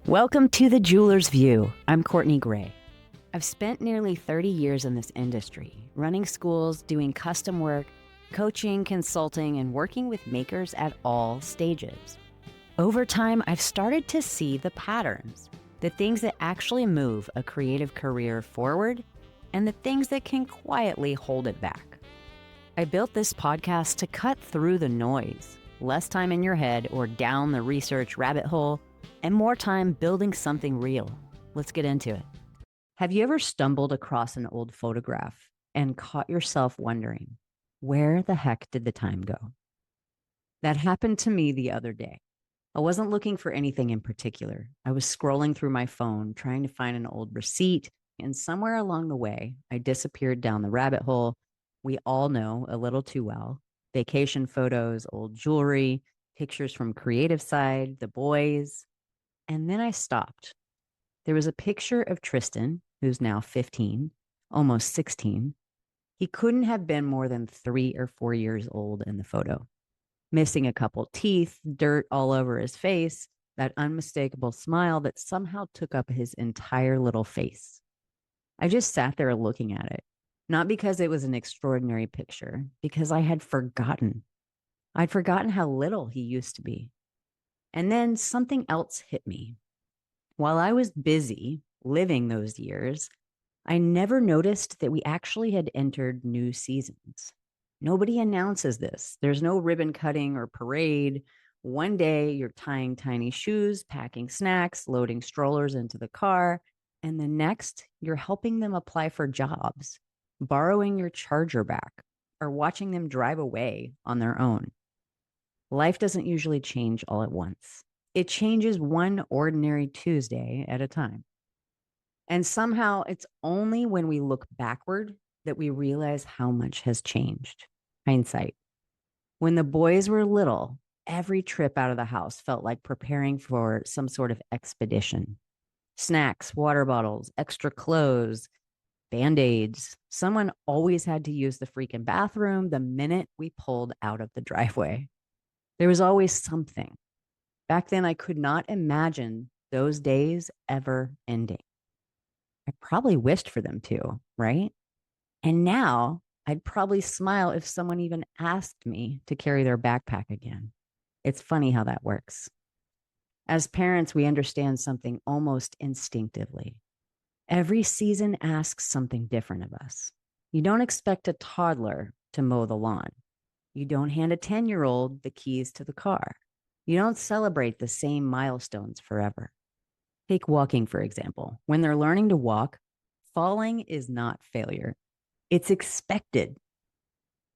Welcome to The Jeweler's View. I'm Courtney Gray. I've spent nearly 30 years in this industry, running schools, doing custom work, coaching, consulting, and working with makers at all stages. Over time, I've started to see the patterns, the things that actually move a creative career forward, and the things that can quietly hold it back. I built this podcast to cut through the noise, less time in your head or down the research rabbit hole, and more time building something real. Let's get into it. Have you ever stumbled across an old photograph and caught yourself wondering, where the heck did the time go? That happened to me the other day. I wasn't looking for anything in particular. I was scrolling through my phone, trying to find an old receipt, and somewhere along the way, I disappeared down the rabbit hole we all know a little too well. Vacation photos, old jewelry, pictures from creative side, the boys. And then I stopped. There was a picture of Tristan, who's now 15, almost 16. He couldn't have been more than 3 or 4 years old in the photo. Missing a couple teeth, dirt all over his face, that unmistakable smile that somehow took up his entire little face. I just sat there looking at it, not because it was an extraordinary picture, because I had forgotten. I'd forgotten how little he used to be. And then something else hit me. While I was busy living those years, I never noticed that we actually had entered new seasons. Nobody announces this. There's no ribbon cutting or parade. One day you're tying tiny shoes, packing snacks, loading strollers into the car, and the next you're helping them apply for jobs, borrowing your charger back, or watching them drive away on their own. Life doesn't usually change all at once. It changes one ordinary Tuesday at a time. And somehow it's only when we look backward that we realize how much has changed. Hindsight. When the boys were little, every trip out of the house felt like preparing for some sort of expedition. Snacks, water bottles, extra clothes, Band-Aids. Someone always had to use the freaking bathroom the minute we pulled out of the driveway. There was always something. Back then, I could not imagine those days ever ending. I probably wished for them to, right? And now I'd probably smile if someone even asked me to carry their backpack again. It's funny how that works. As parents, we understand something almost instinctively. Every season asks something different of us. You don't expect a toddler to mow the lawn. You don't hand a 10-year-old the keys to the car. You don't celebrate the same milestones forever. Take walking, for example. When they're learning to walk, falling is not failure. It's expected.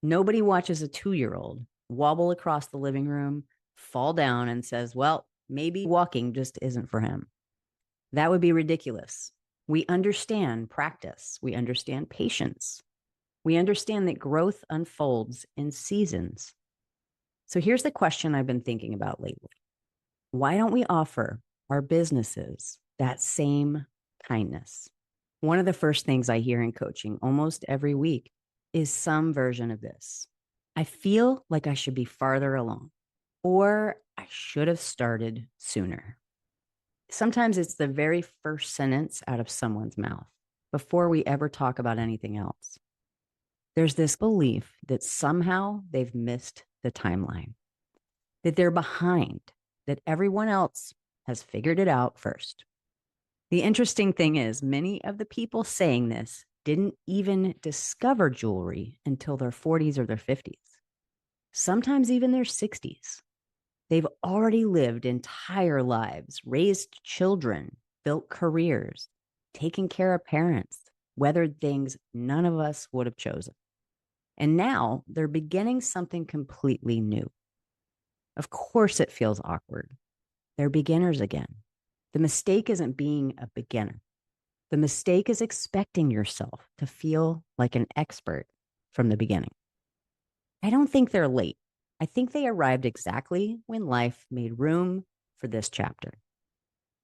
Nobody watches a 2-year-old wobble across the living room, fall down, and says, well, maybe walking just isn't for him. That would be ridiculous. We understand practice. We understand patience. We understand that growth unfolds in seasons. So here's the question I've been thinking about lately. Why don't we offer our businesses that same kindness? One of the first things I hear in coaching almost every week is some version of this. I feel like I should be farther along, or I should have started sooner. Sometimes it's the very first sentence out of someone's mouth before we ever talk about anything else. There's this belief that somehow they've missed the timeline, that they're behind, that everyone else has figured it out first. The interesting thing is, many of the people saying this didn't even discover jewelry until their 40s or their 50s, sometimes even their 60s. They've already lived entire lives, raised children, built careers, taken care of parents, weathered things none of us would have chosen. And now they're beginning something completely new. Of course, it feels awkward. They're beginners again. The mistake isn't being a beginner. The mistake is expecting yourself to feel like an expert from the beginning. I don't think they're late. I think they arrived exactly when life made room for this chapter.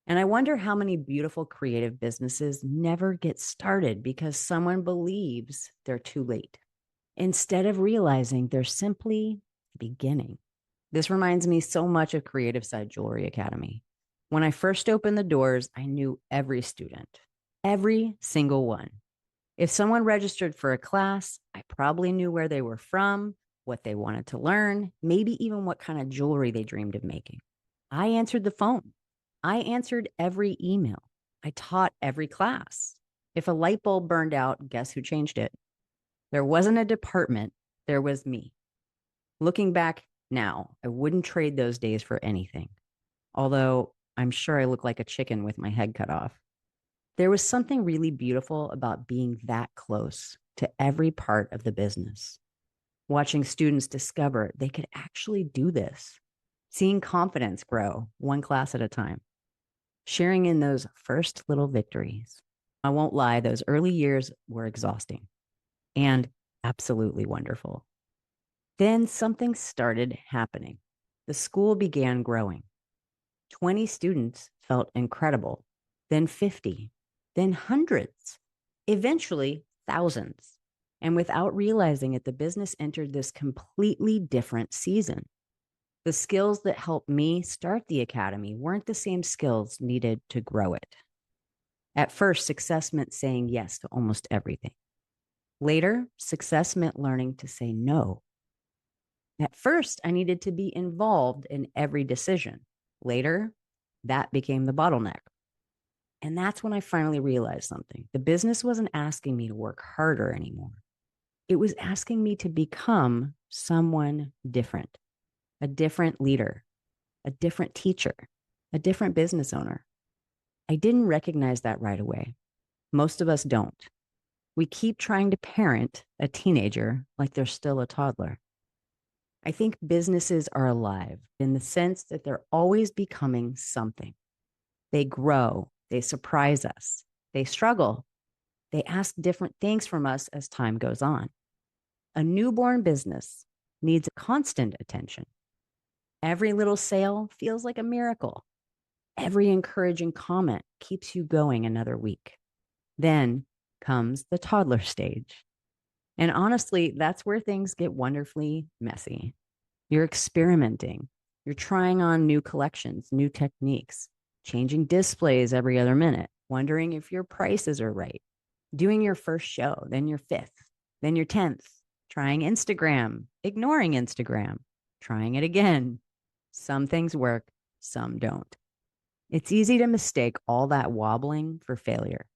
And I wonder how many beautiful creative businesses never get started because someone believes they're too late, instead of realizing they're simply beginning. This reminds me so much of Creative Side Jewelry Academy. When I first opened the doors, I knew every student, every single one. If someone registered for a class, I probably knew where they were from, what they wanted to learn, maybe even what kind of jewelry they dreamed of making. I answered the phone. I answered every email. I taught every class. If a light bulb burned out, guess who changed it? There wasn't a department, there was me. Looking back now, I wouldn't trade those days for anything, although I'm sure I look like a chicken with my head cut off. There was something really beautiful about being that close to every part of the business, watching students discover they could actually do this, seeing confidence grow one class at a time, sharing in those first little victories. I won't lie, those early years were exhausting and absolutely wonderful. Then something started happening. The school began growing. 20 students felt incredible, then 50, then hundreds, eventually thousands. And without realizing it, the business entered this completely different season. The skills that helped me start the academy weren't the same skills needed to grow it. At first, success meant saying yes to almost everything. Later, success meant learning to say no. At first, I needed to be involved in every decision. Later, that became the bottleneck. And that's when I finally realized something. The business wasn't asking me to work harder anymore. It was asking me to become someone different, a different leader, a different teacher, a different business owner. I didn't recognize that right away. Most of us don't. We keep trying to parent a teenager like they're still a toddler. I think businesses are alive in the sense that they're always becoming something. They grow, they surprise us, they struggle, they ask different things from us as time goes on. A newborn business needs constant attention. Every little sale feels like a miracle. Every encouraging comment keeps you going another week. Then comes the toddler stage. And honestly, that's where things get wonderfully messy. You're experimenting. You're trying on new collections, new techniques, changing displays every other minute, wondering if your prices are right, doing your first show, then your fifth, then your 10th, trying Instagram, ignoring Instagram, trying it again. Some things work, some don't. It's easy to mistake all that wobbling for failure.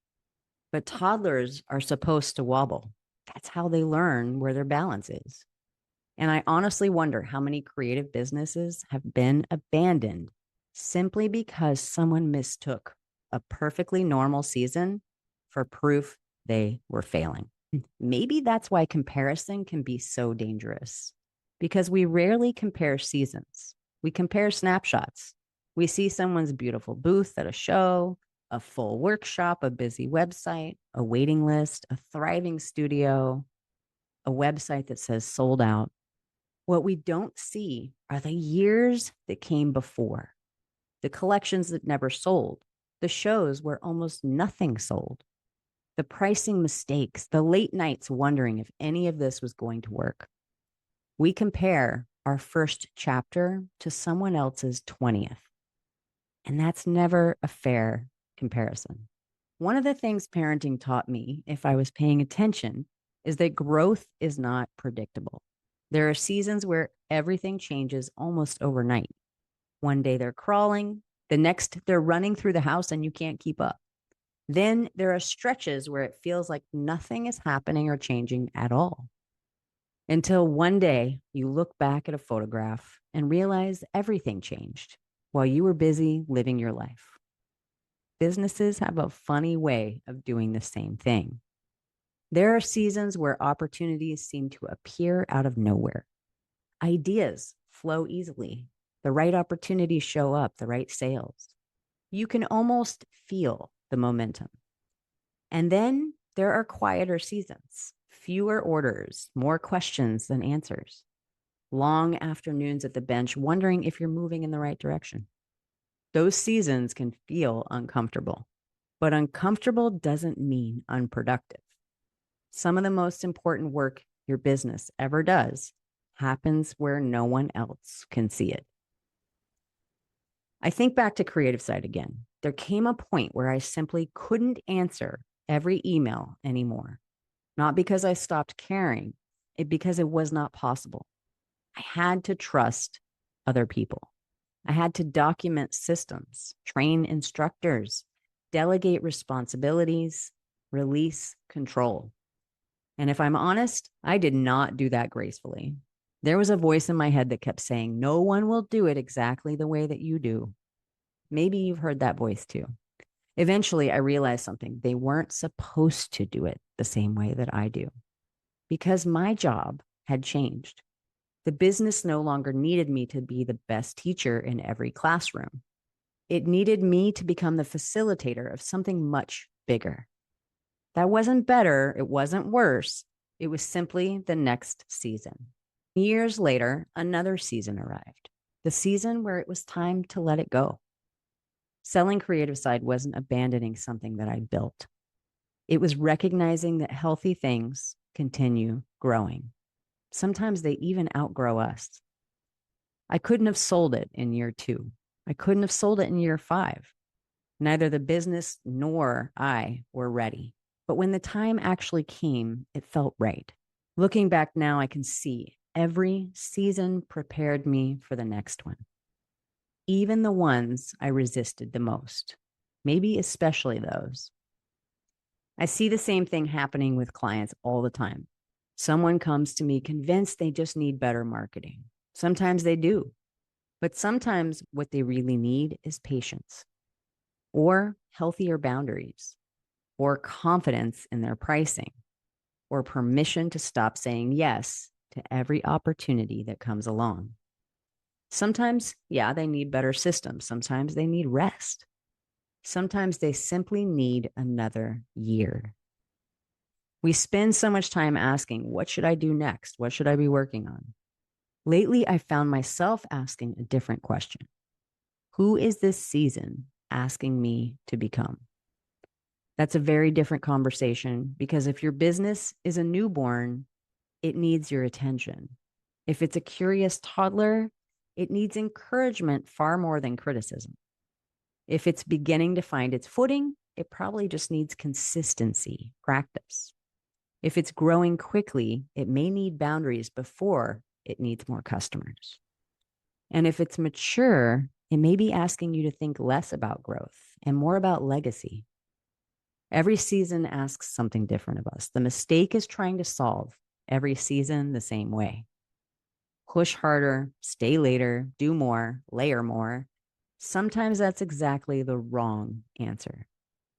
But toddlers are supposed to wobble. That's how they learn where their balance is. And I honestly wonder how many creative businesses have been abandoned simply because someone mistook a perfectly normal season for proof they were failing. Maybe that's why comparison can be so dangerous, because we rarely compare seasons. We compare snapshots. We see someone's beautiful booth at a show, a full workshop, a busy website, a waiting list, a thriving studio, a website that says sold out. What we don't see are the years that came before, the collections that never sold, the shows where almost nothing sold, the pricing mistakes, the late nights wondering if any of this was going to work. We compare our first chapter to someone else's 20th, and that's never a fair comparison. One of the things parenting taught me, if I was paying attention, is that growth is not predictable. There are seasons where everything changes almost overnight. One day they're crawling, the next they're running through the house and you can't keep up. Then there are stretches where it feels like nothing is happening or changing at all. Until one day you look back at a photograph and realize everything changed while you were busy living your life. Businesses have a funny way of doing the same thing. There are seasons where opportunities seem to appear out of nowhere. Ideas flow easily. The right opportunities show up, the right sales. You can almost feel the momentum. And then there are quieter seasons, fewer orders, more questions than answers. Long afternoons at the bench wondering if you're moving in the right direction. Those seasons can feel uncomfortable, but uncomfortable doesn't mean unproductive. Some of the most important work your business ever does happens where no one else can see it. I think back to Creative Side again. There came a point where I simply couldn't answer every email anymore. Not because I stopped caring, because it was not possible. I had to trust other people. I had to document systems, train instructors, delegate responsibilities, release control. And if I'm honest, I did not do that gracefully. There was a voice in my head that kept saying, no one will do it exactly the way that you do. Maybe you've heard that voice too. Eventually, I realized something. They weren't supposed to do it the same way that I do because my job had changed. The business no longer needed me to be the best teacher in every classroom. It needed me to become the facilitator of something much bigger. That wasn't better. It wasn't worse. It was simply the next season. Years later, another season arrived, the season where it was time to let it go. Selling Creative Side wasn't abandoning something that I built. It was recognizing that healthy things continue growing. Sometimes they even outgrow us. I couldn't have sold it in year 2. I couldn't have sold it in year 5. Neither the business nor I were ready. But when the time actually came, it felt right. Looking back now, I can see every season prepared me for the next one. Even the ones I resisted the most, maybe especially those. I see the same thing happening with clients all the time. Someone comes to me convinced they just need better marketing. Sometimes they do, but sometimes what they really need is patience or healthier boundaries or confidence in their pricing or permission to stop saying yes to every opportunity that comes along. Sometimes, yeah, they need better systems. Sometimes they need rest. Sometimes they simply need another year. We spend so much time asking, what should I do next? What should I be working on? Lately, I found myself asking a different question. Who is this season asking me to become? That's a very different conversation because if your business is a newborn, it needs your attention. If it's a curious toddler, it needs encouragement far more than criticism. If it's beginning to find its footing, it probably just needs consistency, practice. If it's growing quickly, it may need boundaries before it needs more customers. And if it's mature, it may be asking you to think less about growth and more about legacy. Every season asks something different of us. The mistake is trying to solve every season the same way. Push harder, stay later, do more, layer more. Sometimes that's exactly the wrong answer.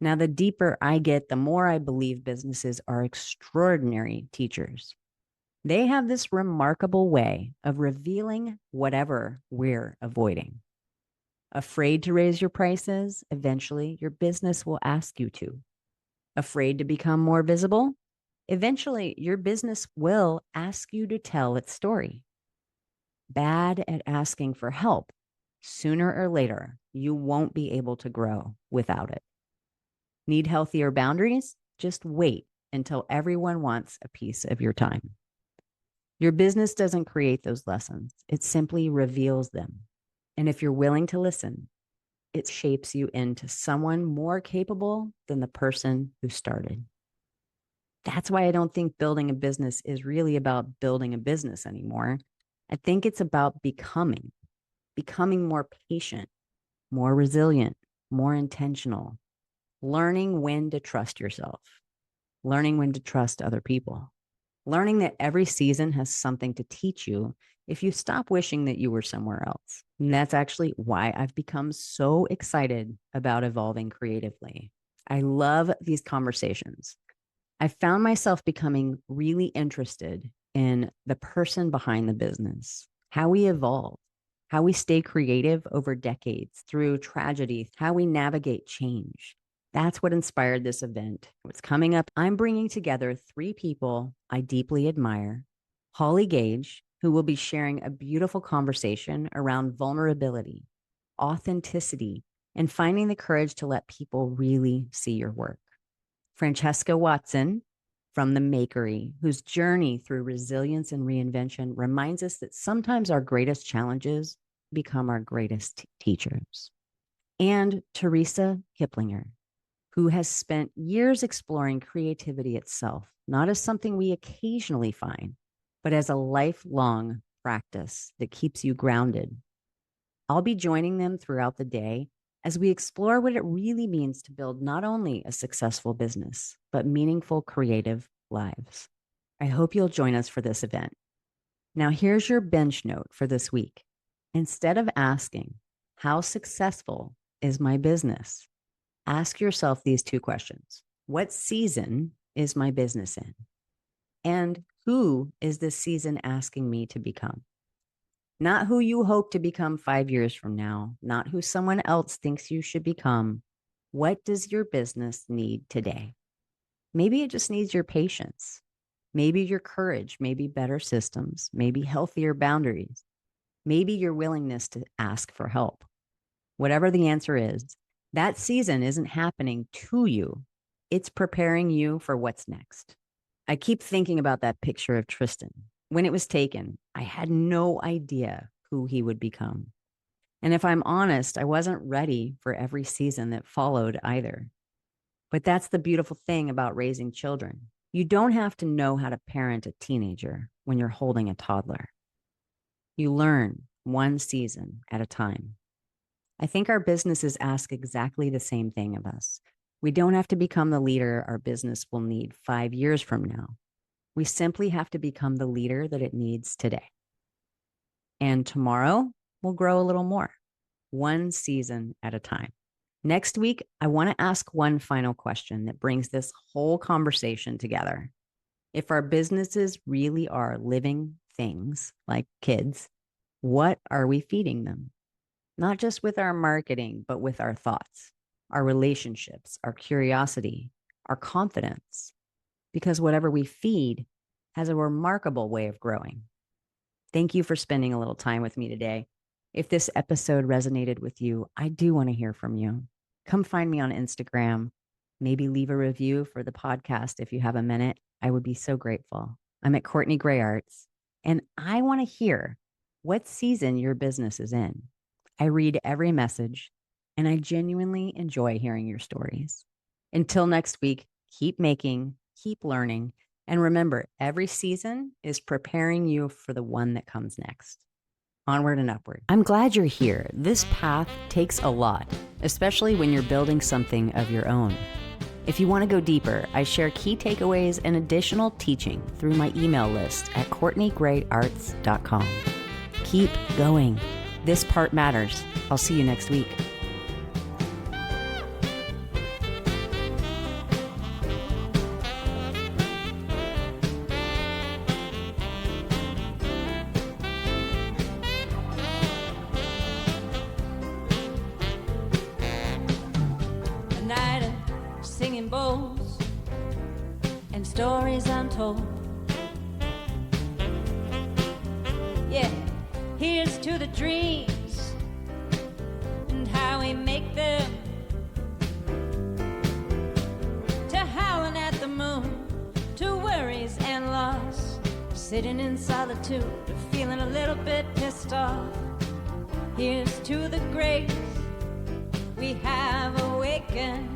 Now, the deeper I get, the more I believe businesses are extraordinary teachers. They have this remarkable way of revealing whatever we're avoiding. Afraid to raise your prices? Eventually, your business will ask you to. Afraid to become more visible? Eventually, your business will ask you to tell its story. Bad at asking for help? Sooner or later, you won't be able to grow without it. Need healthier boundaries? Just wait until everyone wants a piece of your time. Your business doesn't create those lessons. It simply reveals them. And if you're willing to listen, it shapes you into someone more capable than the person who started. That's why I don't think building a business is really about building a business anymore. I think it's about becoming more patient, more resilient, more intentional, learning when to trust yourself, learning when to trust other people, learning that every season has something to teach you if you stop wishing that you were somewhere else. And that's actually why I've become so excited about evolving creatively. I love these conversations. I found myself becoming really interested in the person behind the business, how we evolve, how we stay creative over decades through tragedy, how we navigate change. That's what inspired this event. What's coming up, I'm bringing together 3 people I deeply admire. Holly Gage, who will be sharing a beautiful conversation around vulnerability, authenticity, and finding the courage to let people really see your work. Francesca Watson from The Makery, whose journey through resilience and reinvention reminds us that sometimes our greatest challenges become our greatest teachers. And Teresa Kiplinger, who has spent years exploring creativity itself, not as something we occasionally find, but as a lifelong practice that keeps you grounded. I'll be joining them throughout the day as we explore what it really means to build not only a successful business, but meaningful creative lives. I hope you'll join us for this event. Now, here's your bench note for this week. Instead of asking, how successful is my business? Ask yourself these two questions. What season is my business in? And who is this season asking me to become? Not who you hope to become 5 years from now, not who someone else thinks you should become. What does your business need today? Maybe it just needs your patience, maybe your courage, maybe better systems, maybe healthier boundaries, maybe your willingness to ask for help. Whatever the answer is, that season isn't happening to you. It's preparing you for what's next. I keep thinking about that picture of Tristan. When it was taken, I had no idea who he would become. And if I'm honest, I wasn't ready for every season that followed either. But that's the beautiful thing about raising children. You don't have to know how to parent a teenager when you're holding a toddler. You learn one season at a time. I think our businesses ask exactly the same thing of us. We don't have to become the leader our business will need 5 years from now. We simply have to become the leader that it needs today. And tomorrow will grow a little more, one season at a time. Next week, I want to ask one final question that brings this whole conversation together. If our businesses really are living things like kids, what are we feeding them? Not just with our marketing, but with our thoughts, our relationships, our curiosity, our confidence. Because whatever we feed has a remarkable way of growing. Thank you for spending a little time with me today. If this episode resonated with you, I do want to hear from you. Come find me on Instagram. Maybe leave a review for the podcast if you have a minute. I would be so grateful. I'm at Courtney Gray Arts, and I want to hear what season your business is in. I read every message, and I genuinely enjoy hearing your stories. Until next week, keep making, keep learning, and remember, every season is preparing you for the one that comes next. Onward and upward. I'm glad you're here. This path takes a lot, especially when you're building something of your own. If you want to go deeper, I share key takeaways and additional teaching through my email list at CourtneyGrayArts.com. Keep going. This part matters. I'll see you next week. A night of singing bowls and stories untold. Yeah. Here's to the dreams and how we make them, to howling at the moon, to worries and loss, sitting in solitude, feeling a little bit pissed off. Here's to the grace we have awakened,